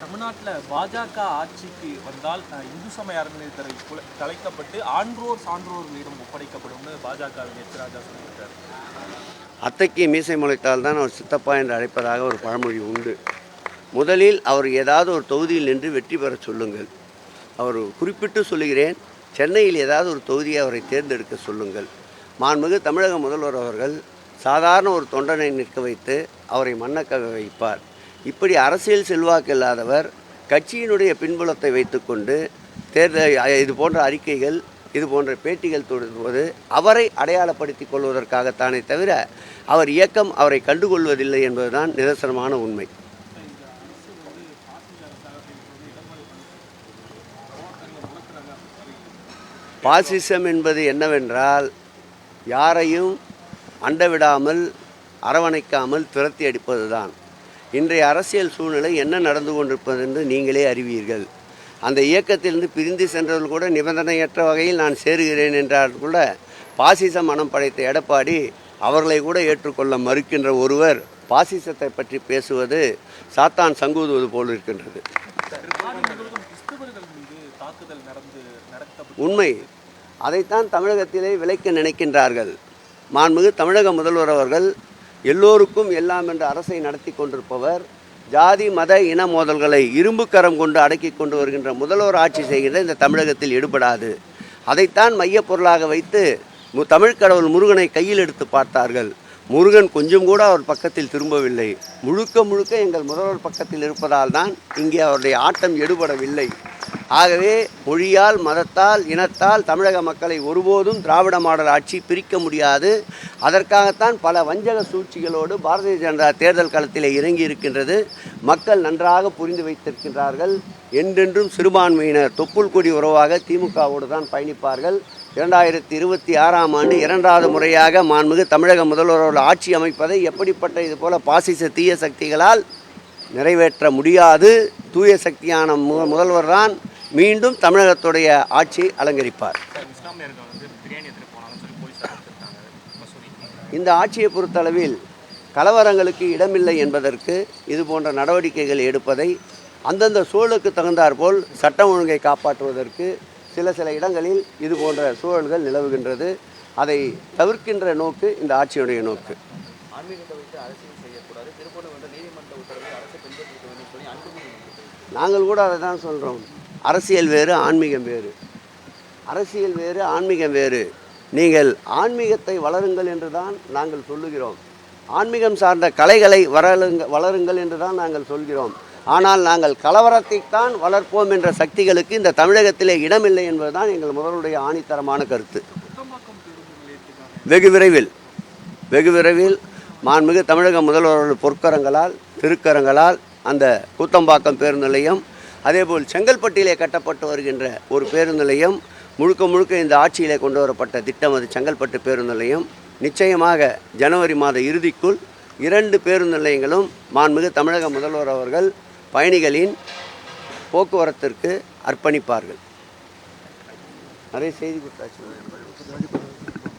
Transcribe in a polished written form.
தமிழ்நாட்டில் பாஜக ஆட்சிக்கு வந்தால் இந்து சமய அறநிலையத்துறை கலைக்கப்பட்டு ஆன்றோர் சான்றோர்களிடம் ஒப்படைக்கப்படும்னு பாஜகவின் எச் ராஜா சொல்லியிருக்காரு. அத்தைக்கு மீசை முளைத்தால் தான் அவர் சித்தப்பா என்று அழைப்பதாக ஒரு பழமொழி உண்டு. முதலில் அவர் ஏதாவது ஒரு தொகுதியில் நின்று வெற்றி பெற சொல்லுங்கள். அவர் குறிப்பிட்டு சொல்லுகிறேன், சென்னையில் ஏதாவது ஒரு தொகுதியை அவரை தேர்ந்தெடுக்க சொல்லுங்கள். மாண்புமிகு தமிழக முதல்வர் அவர்கள் சாதாரண ஒரு தொண்டனை நிற்க வைத்து அவரை மன்னக்க வைப்பார். இப்படி அரசியல் செல்வாக்கு இல்லாதவர் கட்சியினுடைய பின்புலத்தை வைத்துக்கொண்டு தேர்தல் இது போன்ற அறிக்கைகள், இது போன்ற பேட்டிகள் தொடர்வது அவரை அடையாளப்படுத்திக் கொள்வதற்காகத்தானே தவிர அவர் இயக்கம் அவரை கண்டுகொள்வதில்லை என்பதுதான் நிதர்சனமான உண்மை. பாசிசம் என்பது என்னவென்றால், யாரையும் அண்டவிடாமல் அரவணைக்காமல் துரத்தி அடிப்பது தான். இன்றைய அரசியல் சூழ்நிலை என்ன நடந்து கொண்டிருப்பது என்று நீங்களே அறிவீர்கள். அந்த இயக்கத்திலிருந்து பிரிந்து சென்றவர்கள் கூட நிபந்தனையற்ற வகையில் நான் சேருகிறேன் என்றால் கூட பாசிச மனம் படைத்த எடப்பாடி அவர்களை கூட ஏற்றுக்கொள்ள மறுக்கின்ற ஒருவர் பாசிசத்தை பற்றி பேசுவது சாத்தான் சங்கூதுவது போல் இருக்கின்றது. உண்மை. அதைத்தான் தமிழகத்திலே விளைக்க நினைக்கின்றார்கள். மாண்புமிகு தமிழக முதல்வர் அவர்கள் எல்லோருக்கும் எல்லாம் என்ற அரசை நடத்தி கொண்டிருப்பவர். ஜாதி மத இன மோதல்களை இரும்பு கரம் கொண்டு அடக்கி கொண்டு வருகின்ற முதல்வர் ஆட்சி செய்கின்ற இந்த தமிழகத்தில் ஈடுபடாது. அதைத்தான் மையப்பொருளாக வைத்து தமிழ் கடவுள் முருகனை கையில் எடுத்து பார்த்தார்கள். முருகன் கொஞ்சம் கூட அவர் பக்கத்தில் திரும்பவில்லை. முழுக்க முழுக்க எங்கள் முதல்வர் பக்கத்தில் இருப்பதால் தான் இங்கே அவருடைய ஆட்டம் எடுபடவில்லை. ஆகவே மொழியால், மதத்தால், இனத்தால் தமிழக மக்களை ஒருபோதும் திராவிட மாடல் ஆட்சி பிரிக்க முடியாது. அதற்காகத்தான் பல வஞ்சக சூழ்ச்சிகளோடு பாரதிய ஜனதா தேர்தல் களத்தில் இறங்கி இருக்கின்றது. மக்கள் நன்றாக புரிந்து வைத்திருக்கின்றார்கள். என்றென்றும் சிறுபான்மையினர் தொப்புள் கொடி உறவாக திமுகவோடு தான் பயணிப்பார்கள். 2026ஆம் ஆண்டு இரண்டாவது முறையாக மாண்புமிகு தமிழக முதல்வரோடு ஆட்சி அமைப்பதை எப்படிப்பட்ட இதுபோல பாசிச தீய சக்திகளால் நிறைவேற்ற முடியாது. தூய சக்தியான முதல்வர் தான் மீண்டும் தமிழகத்துடைய ஆட்சியை அலங்கரிப்பார். இந்த ஆட்சியை பொறுத்தளவில் கலவரங்களுக்கு இடமில்லை என்பதற்கு இது போன்ற நடவடிக்கைகள் எடுப்பதை அந்தந்த சூழலுக்கு தகுந்தாற்போல் சட்டம் ஒழுங்கை காப்பாற்றுவதற்கு சில இடங்களில் இது போன்ற சூழல்கள் நிலவுகின்றது. அதை தவிர்க்கின்ற நோக்கு இந்த ஆட்சியுடைய நோக்கு. நாங்கள் கூட அதை தான் சொல்கிறோம். அரசியல் வேறு, ஆன்மீகம் வேறு. அரசியல் வேறு, ஆன்மீகம் வேறு. நீங்கள் ஆன்மீகத்தை வளருங்கள் என்று தான் நாங்கள் சொல்லுகிறோம். ஆன்மீகம் சார்ந்த கலைகளை வளருங்கள் என்று தான் நாங்கள் சொல்கிறோம். ஆனால் நாங்கள் கலவரத்தைத்தான் வளர்ப்போம் என்ற சக்திகளுக்கு இந்த தமிழகத்திலே இடமில்லை என்பதுதான் எங்கள் முதல்வருடைய ஆணித்தரமான கருத்து. வெகு விரைவில் மாண்புமிகு தமிழக முதல்வர்கள் பொற்கரங்களால், திருக்கரங்களால் அந்த கூத்தம்பாக்கம் பேருந்து நிலையம், அதேபோல் செங்கல்பட்டிலே கட்டப்பட்டு வருகின்ற ஒரு பேருந்து நிலையம், முழுக்க இந்த ஆட்சியிலே கொண்டு வரப்பட்ட திட்டம் அது செங்கல்பட்டு பேருந்து நிலையம். நிச்சயமாக ஜனவரி மாத இறுதிக்குள் 2 பேருந்து நிலையங்களும் மாண்புமிகு தமிழக முதல்வர் அவர்கள் பயணிகளின் போக்குவரத்திற்கு அர்ப்பணிப்பார்கள். நிறைய செய்தி கொடுத்தாச்சு.